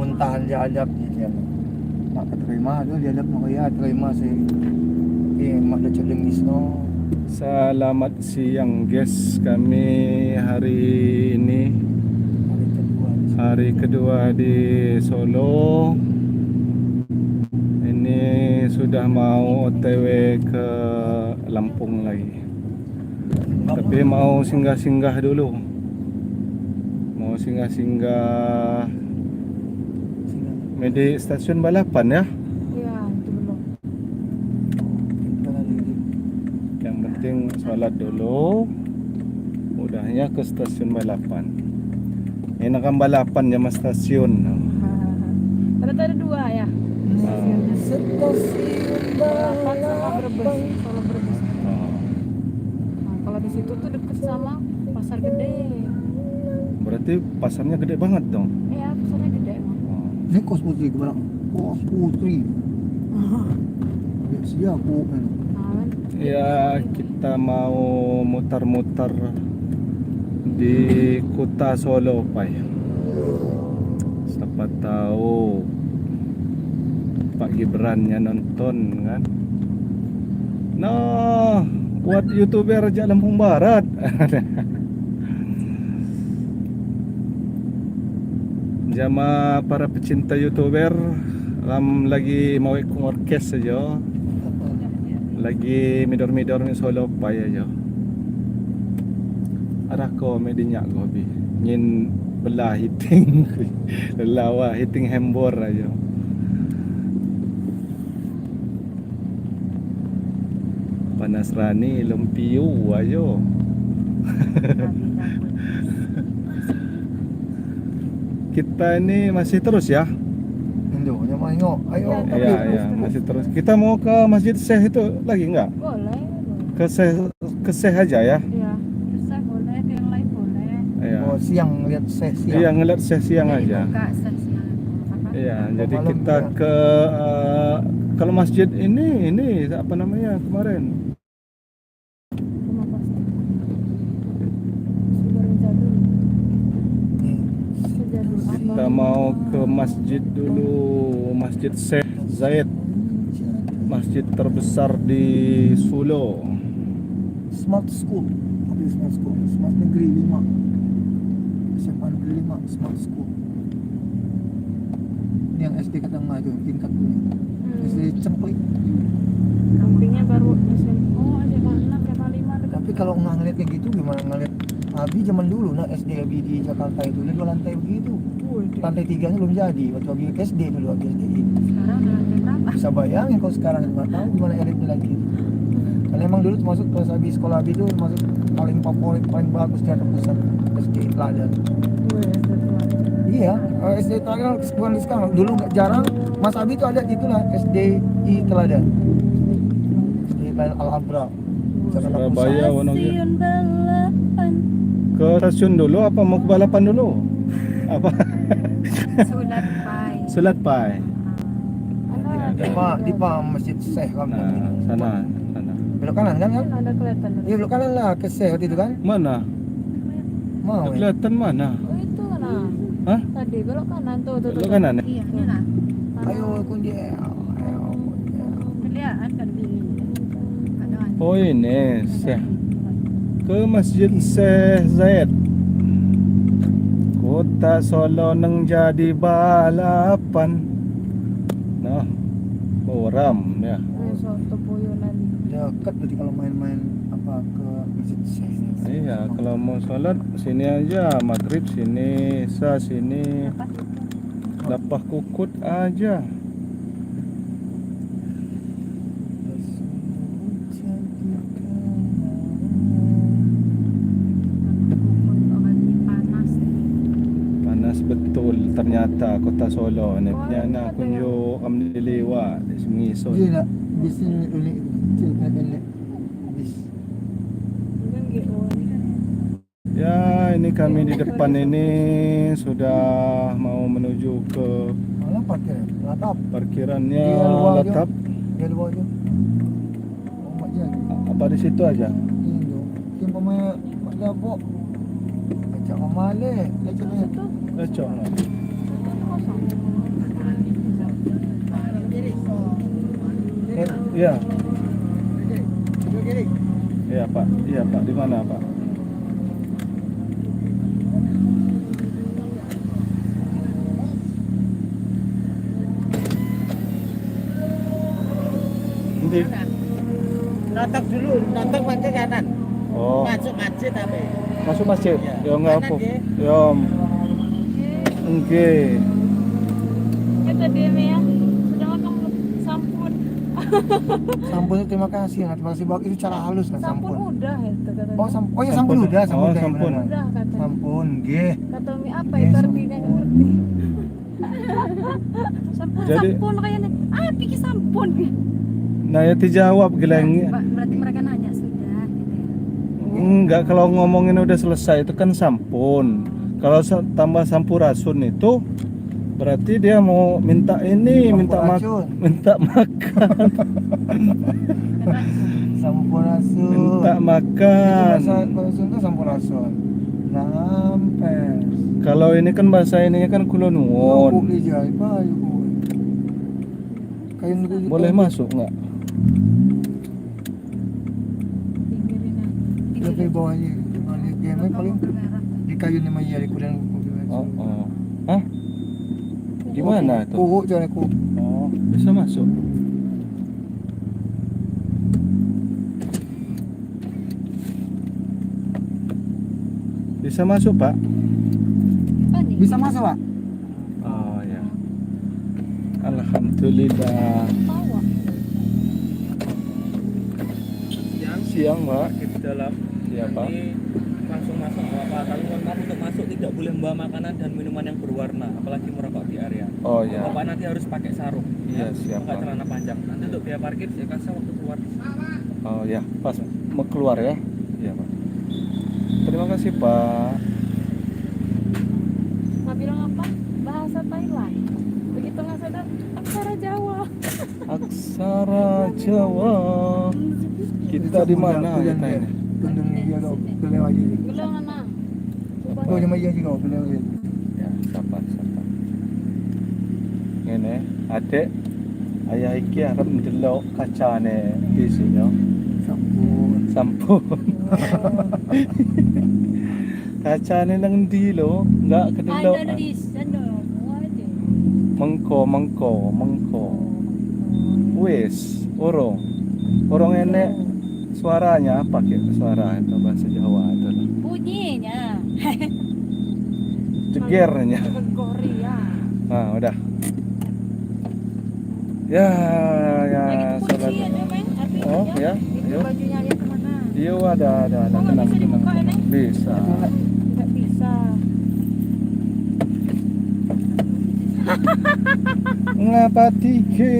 pumuntahan diadap dia. Makaterima doon diadap mo kaya terima si Mak Dacodengis no. Selamat siang guys, kami hari ini hari kedua di Solo. Ini sudah mau OTW ke Lampung lagi. Tapi mau singgah-singgah dulu. Mau singgah-singgah di stasiun balapan ya. Iya, itu belum. Yang penting sholat dulu. Udahnya ke stasiun balapan. Ini kan balapan ya mas stasiun. Ternyata ada dua ya. Stasiun Balapan sama Brebes, Solo Brebes. Oh, Nah, kalau di situ tuh deket sama pasar gede. berarti pasarnya gede banget dong. Iya, pasarnya gede emang. Oh. Ini kos putri kemana? Kos putri. Siap aku kan. Nah, kan? Ya kita mau mutar-mutar di kota Solo Pak. Siapa tahu Pak Gibrannya nonton kan. Nah, buat YouTuber aja Lampung Barat. Jama para pecinta YouTuber lagi mau ikut orkes saja. Lagi midor-midor ni Solo Pai aja. Arah ko medinyak ko bi. Ngin belah hiting. Lawa hiting hembor aja. Panas rani lumpiu ayo. Kita ini masih terus ya. Indo, nya main ayo. Iya, iya, masih terus. Kita mau ke Masjid Syekh itu lagi enggak? Boleh. Ke Syekh aja ya. Iya, bisa boleh, ke yang lain boleh. Iya. Oh, siang lihat sesi. Iya, ngeliat Syekh siang Jadi aja. buka stasiun apa? Iya, jadi malam kita ya. ke kalau masjid ini apa namanya kemarin? Rumah pasti. Sejarah jadul. Sejadul Kita apa? mau ke masjid dulu, Masjid Syekh Zayed, masjid terbesar di Solo. Smart School. Apa itu Smart School? Smart Negeri 5. SMA Negeri 5 Smart School. Ini yang SD Katanga itu, tingkat ini. SD Cemplik. Sampingnya baru SMA. Oh, SMA 6, SMA 5 dekat. Tapi kalau nggak ngeliat kayak gitu gimana ngeliat Abi zaman dulu nah SD Abi di Jakarta itu dia 2 lantai begitu. Lantai 3-nya belum jadi waktu Abi SD dulu Abi SD. Sekarang udah lantai berapa? Bisa bayangin kalau sekarang nggak tahu gimana elitnya lagi. Karena emang dulu termasuk pas Abi sekolah Abi itu termasuk paling favorit paling bagus di atas pusat SD Teladan. Iya, SD Teladan bukan sekarang. Dulu nggak jarang Mas Abi itu ada itulah SDI Teladan. SD Teladan Al-Abra. Jakarta Pusat. Surabaya, Wonogiri. Stasiun balapan. Ke stasiun dulu apa mau ke balapan dulu? Apa? Sulat Pai. Sulat Pai. Di Masjid Syekh Nah, Ramdan. sana. Belok kanan kan? Ada kelihatan. Iya belok kanan lah ke Syekh waktu itu kan? Mana? Mau ya? Kelihatan mana? Oh, itu kan. Hah? Tadi belok kanan tuh. Belok kanan ya? Iya, ini lah. Ayo kundi. Ayo. Kelihatan kan di ada. Oh ini Syekh. Ke Masjid Syekh Zayed. Kota Solo nang jadi balapan. Nah, boram ya. Soto Boyonan. Dekat berarti kalau main-main apa ke Masjid Syekh. Iya, kalau mau sholat sini aja, maghrib sini, Isya sini, Lapah Kukut aja. Panas. Panas betul ternyata kota Solo. Ini punya anak kunyo amliliwa di Sungiso. Dia nak bis ini unik kecil pendek. Bis. Kan GO ini kan. Ya, ini kami di depan ini sudah mau menuju ke Malah parkir. Latap. parkirannya Dia luar aja. Latap. Dia luar aja. Oh mak je. Apa di situ aja? Ini tu. Kim pemain mak dapur. Macam mama le. Lecet ni. Itu Lecok lah. kosong. Iya. Iya Pak, iya Pak. Di mana Pak? Di. Nonton dulu, nonton pakai kanan. Oh, Masuk masjid tapi. masuk masjid. Iya. Ya enggak apa. Kanan, nggih. Ya. Nggih. Ya tadi ya sudah makan sampun. Sampun itu terima kasih, nah, terima kasih itu cara halus lah Sampun sampun. udah itu katanya. Oh, oh ya sampun udah, sampun Oh, udah, sampun. benar, benar. Udah katanya. Sampun, nggih. Kata Umi apa Iya, itu sampun. artinya nggak ngerti. Sampun Jadi- sampun kayaknya. Ah pikir sampun. Nah, ya dijawab gelengnya. Berarti mereka nanya sudah gitu ya. Enggak, kalau ngomongin udah selesai itu kan sampun. Kalau tambah sampurasun itu berarti dia mau minta ini, Sampurasun. minta makan, Sampurasun. minta Itu makan. bahasa Sunda sampurasun. Nampes. Kalau ini kan bahasa ininya kan Oh, kulonuwun. ijai pa yuku. Kayak nunggu- Boleh masuk nggak? Pinggirin ya. Lebih bawahnya. Gimana paling di kayu nih mah iya di kudan. Oh, oh. Hah? Gimana tuh? Kuku jangan kuku. Oh, bisa masuk. Bisa masuk, Pak? Apa nih? Bisa masuk, Pak? Oh ya. Alhamdulillah. Tawa. Siang, Pak. di dalam Iya, Pak. ini langsung masuk apa tapi mohon maaf untuk masuk tidak boleh membawa makanan dan minuman yang berwarna apalagi merokok di area Oh ya. bapak nanti harus pakai sarung Iya, siap, pakai Pak. celana panjang nanti untuk biaya parkir saya kasih waktu keluar Oh ya, pas mau keluar ya. Iya, Pak. Terima kasih, Pak. Nggak bilang apa? Bahasa Thailand. Begitu nggak sadar aksara Jawa. Aksara Jawa. Kita di mana kita ini? Tundung iya kau beliau aja. Bilang anak. Kau cuma iya juga beliau aja. Ya, sabar. Ngene, adek ayah iki arep ndelok kacane bisik yo. Sampun. Sampun. Kacane nang ndi lho? Enggak kedelok. Ada di sana. Waduh. Mengko. Wis, urung enek suaranya, pakai suara itu bahasa Jawa itu lah. Bunyinya. Jegernya. Korea. Nah, udah. Ya, Lagi sabar. kunci ada Bang? Artinya Oh, ya. Itu Ayo. bajunya lihat kemana? Iya, ada. Oh, nggak bisa dibuka, Neng? Bisa. Nggak bisa. Ngapa tike?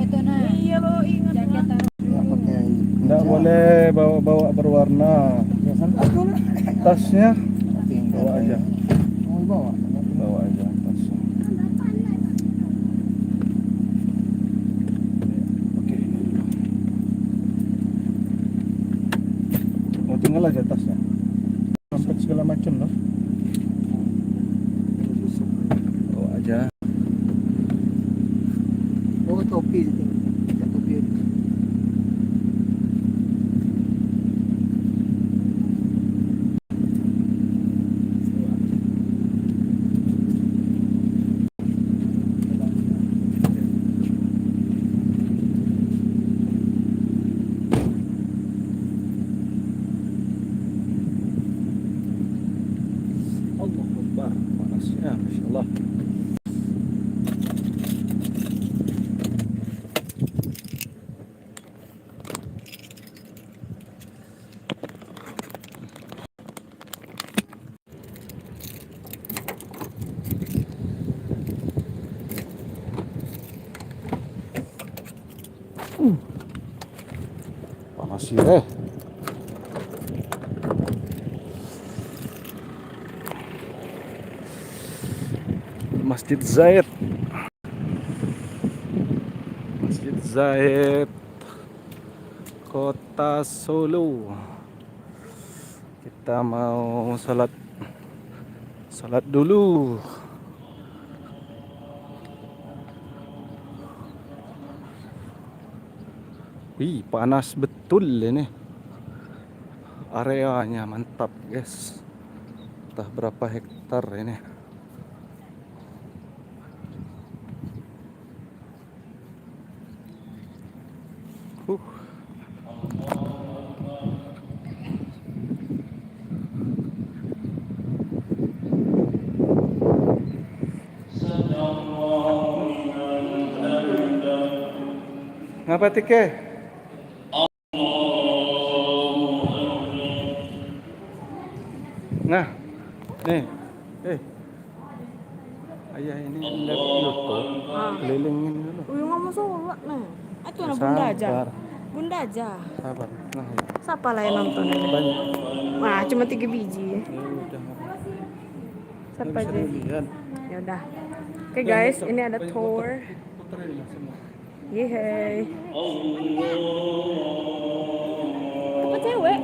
Itu nah. Iya lo ingat lah. Ya pakai. Enggak boleh bawa berwarna. Ya santai dulu. Tasnya Tinggal bawa aja. Mau bawa. Bawa aja tasnya. Oke. Mau tinggal aja tasnya. Sampai segala macam loh. Bawa aja. Oh topi tinggal. Topi. Allah Akbar. Panasnya, Masya Allah. Panas ya. Masjid Zaid. Masjid Zaid Kota Solo. Kita mau salat dulu. Wih, panas betul ini. Areanya mantap, guys. Entah berapa hektar ini. Uh. Ngapa tike? Nah, nih, ayah ini lihat YouTube, kelilingin dulu. Uyu ngomong sholat nih. Itu anak bunda aja. Sabar, Bunda aja. sabar. Nah, ya. Siapa lah yang nonton ini? Banyak. Wah, cuma 3 biji. Ya udah, Siapa bisa aja? dilihat. Ya udah. Oke guys, ini ada tour. Puterin lah semua. Yeay. Apa cewek?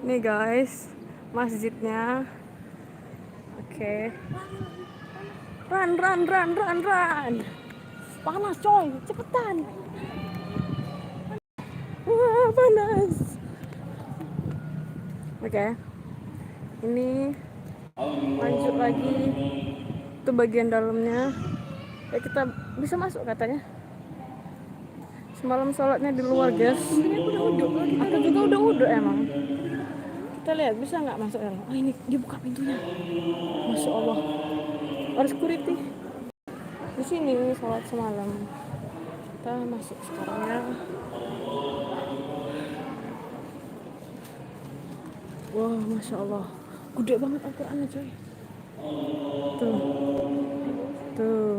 Nih guys, masjidnya. Oke. Run. Panas coy, cepetan. Wah, panas. Oke. Ini lanjut lagi. Itu bagian dalamnya. Ya kita bisa masuk katanya. Semalam sholatnya di luar guys. Aku juga udah uduk emang. Kita lihat bisa nggak masuk dalam. Oh ini dibuka pintunya. Masya Allah. Ada security. Di sini sholat semalam. Kita masuk sekarang ya. Wah, Masya Allah. Gede banget Al-Qurannya coy. Tuh.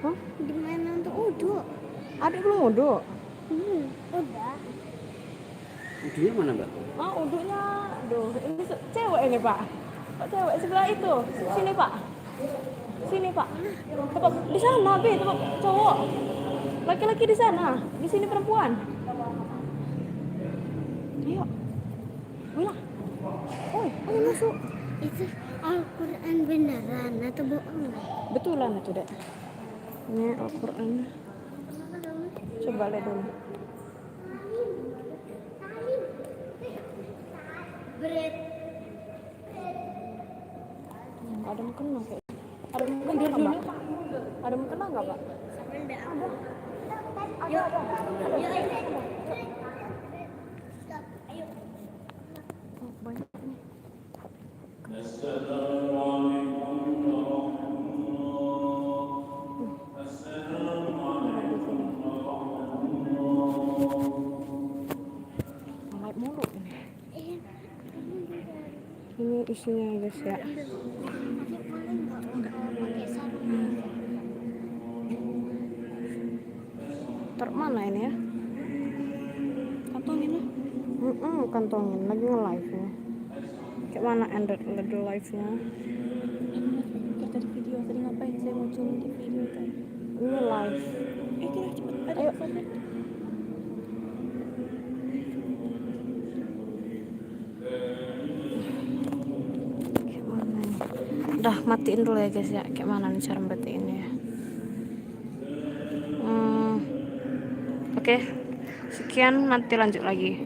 Hah? Gimana untuk uduk? Adik belum uduk? Udah. Udunya mana, Mbak? Ah, uduknya. Aduh, ini cewek ini, Pak. Pak cewek sebelah itu. Sini, Pak. Sini, Pak. Tempat di sana, Bi, tempat cowok. Laki-laki di sana. Di sini perempuan. Ayo. Wih. Oi, ayo masuk. Itu Al-Quran beneran atau bohong? Betulan itu, Dek. Ini Al-Quran. Coba lihat dulu. Ada mukena kayak. Ada mukena enggak, Pak? Ada mukena enggak, Pak? Oh, banyak nih. Light mulu ini. Ini isinya guys ya. Mana ini ya? Kantongin lah. Kantongin lagi nge-live nya. Kayak mana ended the live-nya? Kita di video tadi ngapain? Saya muncul di video tadi. Ini live. Kita cepet. Ayo. Kayak mana nih? Udah matiin dulu ya guys ya. Kayak mana nih cara matiinnya ya? Oke. Sekian, nanti lanjut lagi.